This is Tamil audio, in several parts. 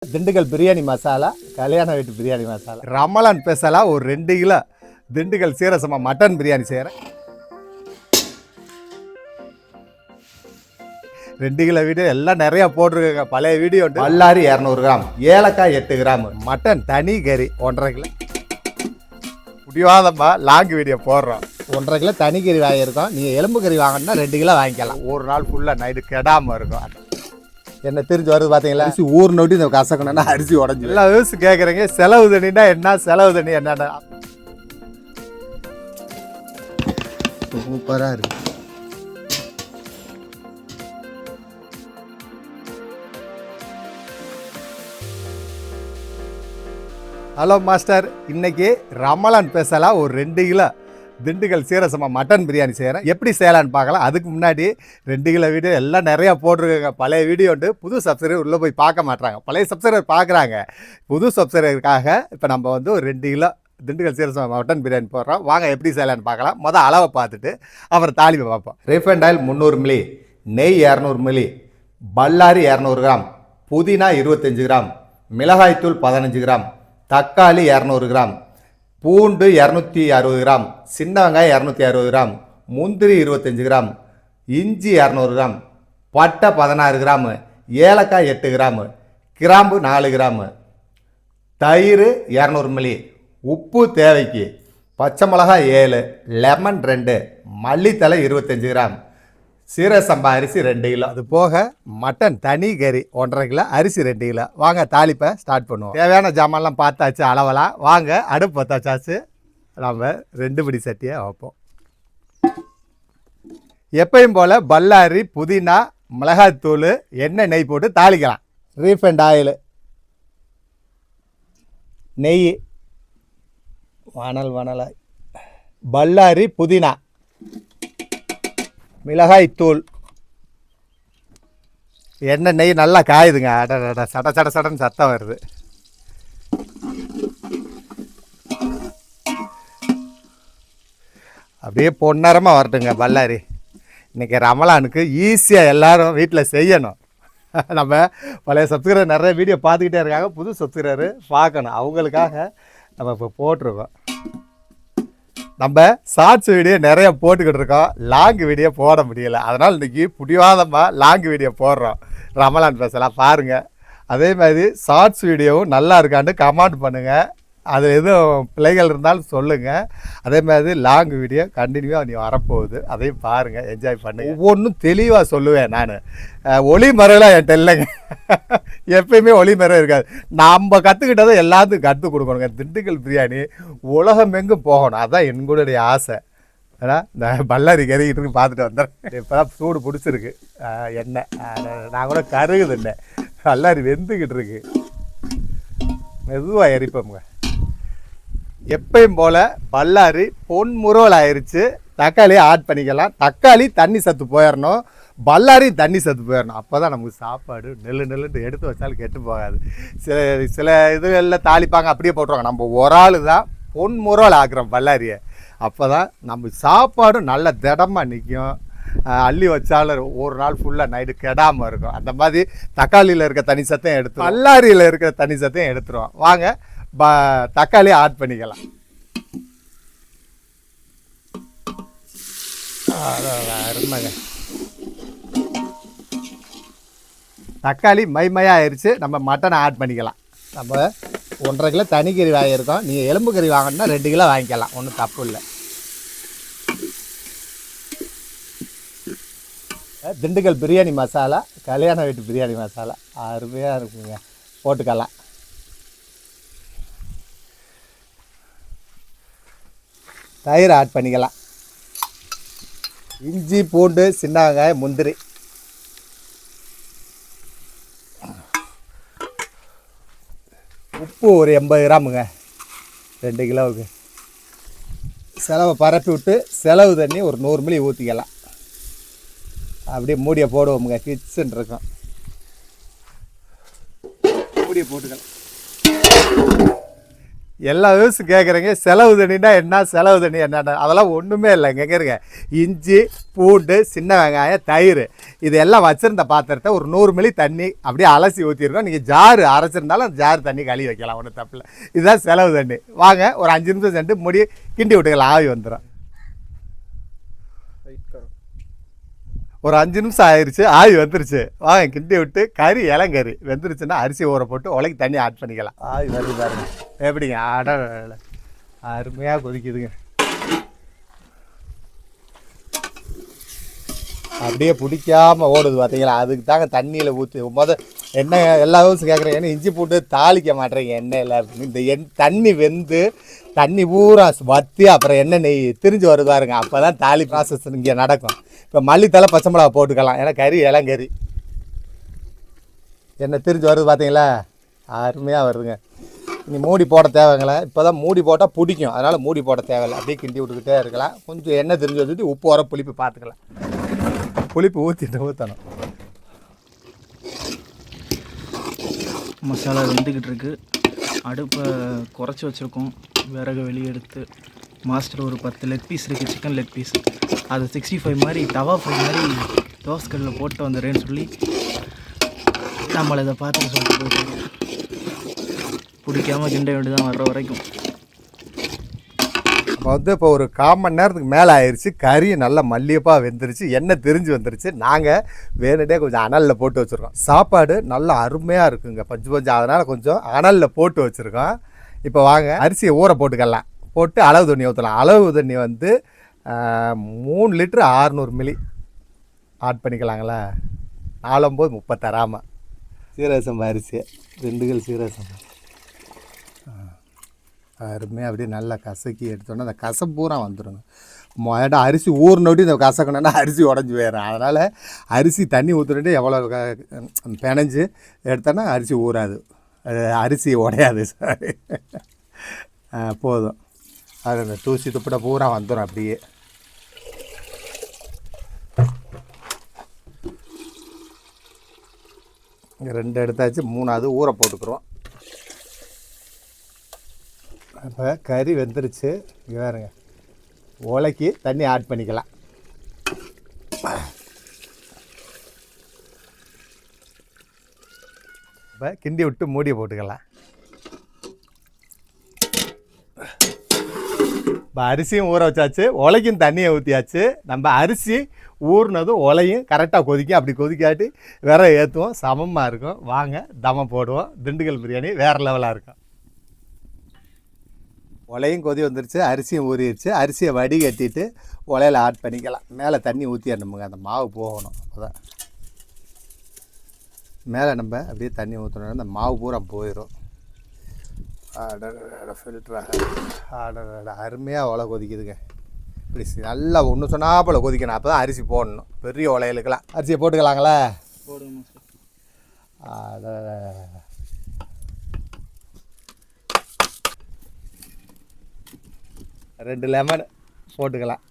திண்டுக்கல் பிரியாணி மசாலா, கல்யாண வீட்டு பிரியாணி மசாலா, ரமலான் ஸ்பெஷலா ஒரு 2 கிலோ திண்டுக்கல் சீரக மட்டன் பிரியாணி செய்கிறேன். 2 கிலோ வீடியோ எல்லாம் நிறையா போட்டிருக்கேங்க. பழைய வீடியோ உண்டு. பல்லாரி 200 கிராம், ஏலக்காய் 8 கிராம், மட்டன் தனி கறி 1.5 கிலோ. முடியாதம்மா லாங் வீடியோ போடுறோம். 1.5 கிலோ தனி கறி வாங்கியிருக்கோம். நீங்கள் எலும்பு கறி வாங்கினா 2 கிலோ வாங்கிக்கலாம். ஒரு நாள் ஃபுல்லாக நைட்டு கெடாமல் இருக்கும். என்ன தெரிஞ்சு வருது பார்த்தீங்களா? அரிசி ஊர் நோட்டி இந்த கசக்கணும்னா அரிசி உடஞ்சி. எல்லாம் யூஸ் கேட்குறீங்க. செலவு தண்ணினா என்ன, செலவு தண்ணி என்னென்ன? சூப்பராக இருக்கு. ஹலோ மாஸ்டர், இன்னைக்கு ரமலான் ஸ்பெஷலாக ஒரு 2 கிலோ திண்டுக்கல் சீரக மட்டன் பிரியாணி செய்கிறேன். எப்படி செய்யலான்னு பார்க்கலாம். அதுக்கு முன்னாடி 2 கிலோ வீடியோ எல்லாம் நிறையா போட்டிருக்கேங்க. பழைய வீடியோ உண்டு. புது சப்ஸ்கிரைபர் உள்ளே போய் பார்க்க மாட்டாங்க. பழைய சப்ஸ்கிரைபர் பார்க்குறாங்க. புது சப்ஸ்கிரைபருக்காக இப்போ நம்ம வந்து ஒரு 2 கிலோ திண்டுக்கல் சீரக மட்டன் பிரியாணி போடுறோம். வாங்க எப்படி செய்யலான்னு பார்க்கலாம். மொதல் அளவை பார்த்துட்டு அப்புறம் தாளிப்பை பார்ப்போம். ரீஃபைண்ட் ஆயில் 300 மில்லி, நெய் 200 மில்லி, பல்லாரி 200 கிராம், புதினா 25 கிராம், மிளகாய்த்தூள் 15 கிராம், தக்காளி 200 கிராம், பூண்டு 260 கிராம், சின்ன வெங்காயம் 260 கிராம், முந்திரி 25 கிராம், இஞ்சி 200 கிராம், பட்டை 16 கிராம், ஏலக்காய் 8 கிராம், கிராம்பு 4 கிராம், தயிர் 200 மில்லி, உப்பு தேவைக்கு, பச்சை மிளகாய் 7, லெமன் 2, மல்லித்தலை 25 கிராம், சீரக சம்பா அரிசி 2 கிலோ. அது போக மட்டன் தனி கறி 1.5 கிலோ, அரிசி 2 கிலோ. வாங்க தாளிப்பை ஸ்டார்ட் பண்ணுவோம். தேவையான ஜாமான்லாம் பார்த்தாச்சு அளவலாம். வாங்க அடுப்பு பற்றாச்சாச்சு. நம்ம 2 பிடி சட்டியை வைப்போம். எப்பயும் போல் பல்லாரி, புதினா, மிளகாய்த்தூள், எண்ணெய், நெய் போட்டு தாளிக்கலாம். ரீஃபைண்ட் ஆயில், நெய், வனலாய், பல்லாரி, புதினா, மிளகாய்த்தூள், எண்ணெய், நெய் நல்லா காயுதுங்க. அட சட சட சடன்னு சத்தம் வருது. அப்படியே பொன்னரமாக வரட்டுங்க பல்லாரி. இன்றைக்கி ரமலானுக்கு ஈஸியாக எல்லோரும் வீட்டில் செய்யணும். நம்ம பழைய சப்ஸ்கிரைபர் நிறைய வீடியோ பார்த்துக்கிட்டே இருக்காங்க. புது சப்ஸ்கிரைபர் பார்க்கணும். அவங்களுக்காக நம்ம இப்போ போட்டிருக்கோம். நம்ம ஷார்ட்ஸ் வீடியோ நிறைய போட்டுக்கிட்டு இருக்கோம். லாங் வீடியோ போட முடியலை. அதனால் இன்றைக்கி புடிவாதமாக லாங் வீடியோ போடுறோம். ரமலான் ஸ்பெஷலாக பாருங்கள். அதே மாதிரி ஷார்ட்ஸ் வீடியோவும் நல்லா இருக்கான்னு கமெண்ட் பண்ணுங்கள். அது எதுவும் பிள்ளைகள் இருந்தாலும் சொல்லுங்கள். அதே மாதிரி லாங் வீடியோ கண்டினியூவாக நீ வரப்போகுது. அதையும் பாருங்கள், என்ஜாய் பண்ணுங்கள். ஒவ்வொன்றும் தெளிவாக சொல்லுவேன் நான். ஒளிமறைலாம் என்கிட்ட இல்லைங்க. எப்பயுமே ஒளிமறை இருக்காது. நம்ம கற்றுக்கிட்டதை எல்லாத்துக்கும் கற்றுக் கொடுக்கணுங்க. திண்டுக்கல் பிரியாணி உலகமெங்கும் போகணும். அதுதான் எங்களுடைய ஆசை. ஏன்னா இந்த பல்லாரி கறிக்கிட்டு பார்த்துட்டு வந்துடுறேன். இப்போ தான் சூடு பிடிச்சிருக்கு எண்ணெய். நான் கூட கருகுது எண்ணெய். பல்லாரி வெந்துக்கிட்டு இருக்கு. மெதுவாக எரிப்போமுங்க. எப்பயும் போல் பல்லாரி பொன்முறுவல் ஆயிடுச்சு. தக்காளி ஆட் பண்ணிக்கலாம். தக்காளி தண்ணி சத்து போயிடணும், பல்லாரி தண்ணி சத்து போயிடணும். அப்போ தான் நமக்கு சாப்பாடு நெல்லுன்ட்டு எடுத்து வச்சாலும் கெட்டு போகாது. சில இதுகளில் தாளிப்பாங்க, அப்படியே போட்டுருவாங்க. நம்ம ஒரு ஆள் தான் பொன்முறுவல் ஆக்குறோம் பல்லாரியை. அப்போ தான் நம்ம சாப்பாடும் நல்ல திடமாக நிற்கும். அள்ளி வச்சாலும் ஒரு நாள் ஃபுல்லாக நைட்டு கெடாமல் இருக்கும். அந்த மாதிரி தக்காளியில் இருக்க தனி சத்தையும் எடுத்து, பல்லாரியில் இருக்கிற தனி சத்தையும் எடுத்துருவோம். வாங்க தக்காளி ஆட் பண்ணிக்கலாம். அருமைங்க. தக்காளி மைமையாக ஆயிடுச்சு. நம்ம மட்டனை ஆட் பண்ணிக்கலாம். நம்ம 1.5 கிலோ தனி கறி வாங்கியிருக்கோம். நீங்கள் எலும்பு கறி வாங்கணுன்னா 2 கிலோ வாங்கிக்கலாம். ஒன்றும் தப்பு இல்லை. திண்டுக்கல் பிரியாணி மசாலா, கல்யாண வீட்டு பிரியாணி மசாலா அருமையாக இருக்குங்க. போட்டுக்கலாம். தயிர் ஆட் பண்ணிக்கலாம். இஞ்சி, பூண்டு, சின்ன வெங்காயம், முந்திரி, உப்பு ஒரு 80 கிராமுங்க 2 கிலோவுக்கு. செலவை பரப்பி விட்டு செலவு தண்ணி ஒரு 100 மில்லி ஊற்றிக்கலாம். அப்படியே மூடியை போடுவோமுங்க. கிச்சன் இருக்கும். மூடியை போட்டுக்கலாம். எல்லா விவசாயம் கேட்குறீங்க செலவு தண்ணினா என்ன, செலவு தண்ணி என்னென்ன, அதெல்லாம் ஒன்றுமே இல்லை. இங்கே கேட்குறீங்க இஞ்சி பூண்டு சின்ன வெங்காயம் தயிர் இது எல்லாம் வச்சுருந்த பாத்திரத்தை ஒரு 100 மில்லி தண்ணி அப்படியே அலசி ஊற்றிருக்கோம். நீங்கள் ஜாரு அரைச்சிருந்தாலும் அந்த ஜாரு தண்ணி கழுவி வைக்கலாம், ஒன்றும் தப்பில்லை. இதுதான் செலவு தண்ணி. வாங்க ஒரு 5 நிமிஷம் சென்று முடி கிண்டி விட்டுக்கலாம், ஆவி வந்துடும். ஒரு 5 நிமிஷம் ஆயிடுச்சு, ஆவி வந்துருச்சு. வாங்க கிண்டி விட்டு கறி இளங்கறி வெந்துருச்சுன்னா அரிசி ஊற போட்டு உலக்கி தண்ணி ஆட் பண்ணிக்கலாம். ஆவி வருது பாருங்க, எப்படிங்க அட அருமையாக கொதிக்குதுங்க. அப்படியே பிடிக்காமல் ஓடுது பார்த்தீங்களா, அதுக்கு தாங்க தண்ணியில் ஊற்றி என்ன எல்லா விவசாயம் கேட்குறேன். ஏன்னா இஞ்சி போட்டு தாளிக்க மாட்டேறீங்க எண்ணெயில் அப்படின்னு. இந்த தண்ணி வெந்து தண்ணி பூரா வற்றி அப்புறம் எண்ணெய் நெய் திரிஞ்சு வருதாருங்க, அப்போ தான் தாலி ப்ராசஸ் இங்கே நடக்கும். இப்போ மல்லித்தலை பச்சை மிளகா போட்டுக்கலாம், ஏன்னா கறி இளங்கறி எண்ணெய் திரிஞ்சு வருது பார்த்தீங்களா, அருமையாக வருதுங்க. நீ மூடி போட தேவைங்களே, இப்போ தான் மூடி போட்டால் பிடிக்கும், அதனால் மூடி போட தேவையில்லை. அப்படியே கிண்டி விட்டுக்கிட்டே இருக்கலாம். கொஞ்சம் எண்ணெய் திரிஞ்சு வச்சுட்டு உப்பு வர புளிப்பு பார்த்துக்கலாம். புளிப்பு ஊற்றணும். மசாலா வெந்துக்கிட்டு இருக்குது. அடுப்பை குறைச்சி வச்சுருக்கோம். விறகு வெளியே எடுத்து மாஸ்டர் ஒரு 10 லெக் பீஸ் இருக்குது, சிக்கன் லெக் பீஸ். அது 65 மாதிரி தவா ஃப்ரை மாதிரி தோசைக்கல்லில் போட்டு வந்துடுறேன்னு சொல்லி நம்மளை இதை பார்த்து சொல்லிட்டு போயிட்டு பிடிக்காமல் கிண்ட வேண்டி தான் வர்ற வரைக்கும். இப்போ இப்போ ஒரு 1/4 மணி நேரத்துக்கு மேலே ஆயிடுச்சு. கறி நல்லா மல்லியப்பாக வெந்துருச்சு, எண்ணெய் திரிஞ்சு வந்துருச்சு. நாங்கள் வேணுட்டே கொஞ்சம் அனலில் போட்டு வச்சுருக்கோம். சாப்பாடு நல்லா அருமையாக இருக்குங்க, பஞ்சு அதனால் கொஞ்சம் அனலில் போட்டு வச்சுருக்கோம். இப்போ வாங்க அரிசியை ஊற போட்டுக்கலாம். போட்டு அளவு தண்ணி ஊற்றலாம். அளவு தண்ணி 3 லிட்டரு 600 மில்லி ஆட் பண்ணிக்கலாங்களா. 4/9 சீரக சம்பா அரிசி, திண்டுக்கல் சீரக சம்பா அருமையாக அப்படியே நல்லா கசக்கி எடுத்தோன்னா அந்த கசப்பு பூரா வந்துடுங்க. ஏன்னா அரிசி ஊறினோட்டி இந்த கசக்கணுன்னா அரிசி உடஞ்சி போயிடும். அதனால் அரிசி தண்ணி ஊற்றுனட்டு எவ்வளோ பிணைஞ்சு எடுத்தோன்னா அரிசி ஊறாது, அரிசி உடையாது. சாரி போதும், அது அந்த தூசி துப்பிட பூரா வந்துடும். அப்படியே இங்கே 2 எடுத்தாச்சு, 3ஆவது ஊற போட்டுக்கிறோம். இப்போ கறி வெந்துருச்சு. இங்கே பாருங்க, உலக்கி தண்ணி ஆட் பண்ணிக்கலாம். இப்போ கிண்டி விட்டு மூடி போட்டுக்கலாம். இப்போ அரிசியும் ஊற வச்சாச்சு, உலைக்கும் தண்ணியை ஊற்றியாச்சு. நம்ம அரிசி ஊறினதும் உலையும் கரெக்டாக கொதிக்கும். அப்படி கொதிக்காட்டி வேற ஏற்றுவோம், சமமாக இருக்கும். வாங்க தம்மை போடுவோம். திண்டுக்கல் பிரியாணி வேறு லெவலாக இருக்கும். உலையும் கொதி வந்துருச்சு, அரிசியும் ஊறிடுச்சு. அரிசியை வடிகட்டிட்டு உலையில் ஆட் பண்ணிக்கலாம். மேலே தண்ணி ஊற்றிடணுமுங்க, அந்த மாவு போகணும். அப்போதான் மேலே நம்ம அப்படியே தண்ணி ஊற்றணும், அந்த மாவு பூரா போயிடும். ஃபில்டராக அருமையாக உலை கொதிக்குதுங்க. இப்படி நல்லா ஒன்று சொன்னாப்பில் கொதிக்கணும், அப்போ தான் அரிசி போடணும். பெரிய உலையிலுக்கெல்லாம் அரிசியை போட்டுக்கலாங்களே. போடுங்க. 2 லெமன் போட்டுக்கலாம்.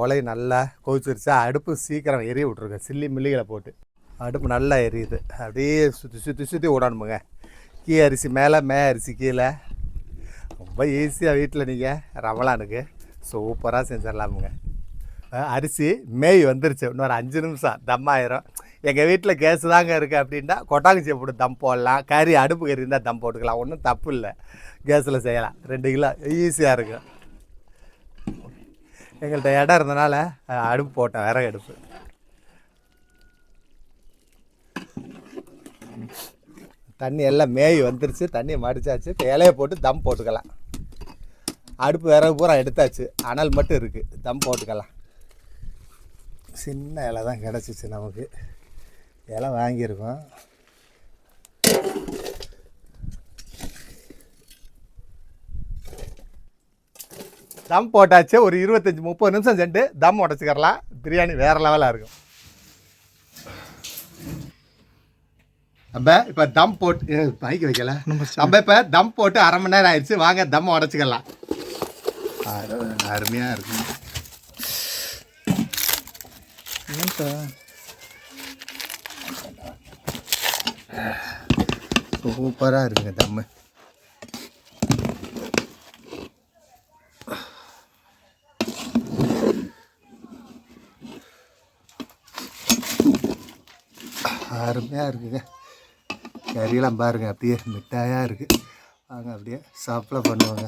உலை நல்லா கொதிச்சிருச்சா, அடுப்பு சீக்கிரம் எரிய விட்ருங்க. சில்லி மில்லிகளை போட்டு அடுப்பு நல்லா எரியுது. அப்படியே சுற்றி விடணுமுங்க. அரிசி மேலே, அரிசி கீழே. ரொம்ப ஈஸியாக வீட்டில் நீங்கள் ரமலானுக்கு சூப்பராக செஞ்சிடலாமுங்க. அரிசி மேய் வந்துருச்சு, இன்னொரு 5 நிமிஷம் தம் ஆயிரும். எங்கள் வீட்டில் கேஸு தாங்க இருக்குது அப்படின்னா கொட்டாங்குச்சியை போட்டு தம் போடலாம். கறி அடுப்பு கறி இருந்தால் தம் போட்டுக்கலாம், ஒன்றும் தப்பு இல்லை. கேஸில் செய்யலாம். 2 கிலோ ஈஸியாக இருக்கும். எங்கள்கிட்ட இடம் இருந்தனால அடுப்பு போட்டேன், விறகு அடுப்பு. தண்ணி எல்லாம் மேய் வந்துருச்சு, தண்ணியை மடித்தாச்சு. இப்போ இலையை போட்டு தம் போட்டுக்கலாம். அடுப்பு விறகு பூரா எடுத்தாச்சு, அனல் மட்டும் இருக்குது. தம் போட்டுக்கலாம். சின்ன இலை தான் கிடச்சிச்சு நமக்கு, இலை வாங்கியிருக்கோம். தம் போட்டாச்சு. ஒரு 25-30 நிமிஷம் சென்று தம் உடச்சிக்கிறலாம். பிரியாணி வேறு லெவலாக இருக்கும். நம்ம இப்போ தம் போட்டு பைக்கு வைக்கல, நம்ம இப்போ தம் போட்டு 1/2 மணி நேரம் ஆயிடுச்சு. வாங்க தம் உடச்சிக்கலாம். அருமையாக இருக்கும். சூப்பராக இருக்குங்க தம்மு. அருமையாக இருக்குங்க. கறியெல்லாம் பாருங்க அப்படியே மிட்டாயாக இருக்குது. வாங்க அப்படியே சாப்பிட பண்ணுவாங்க.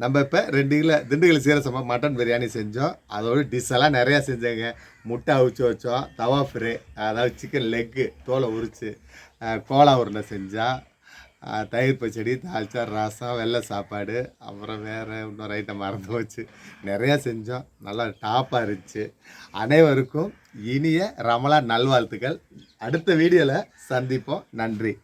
நம்ம இப்போ 2 கிலோ திண்டுக்கல் சீரசம்பா மட்டன் பிரியாணி செஞ்சோம். அதோட டிஷ் எல்லாம் நிறையா செஞ்சோங்க. முட்டை அவிச்சு வச்சோம், தவா ஃப்ரை அதாவது சிக்கன் லெக்கு தோலை உரிச்சு, கோலா உருண்டை செஞ்சோம், தயிர் பச்சடி, தாளிச்சா, ரசம், வெள்ளை சாப்பாடு, அப்புறம் வேறு இன்னொரு ஐட்டம் மறந்து போச்சு. நிறையா செஞ்சோம். நல்லா டாப்பாக இருந்துச்சு. அனைவருக்கும் இனிய ரமலான் நல்வாழ்த்துக்கள். அடுத்த வீடியோவில் சந்திப்போம். நன்றி.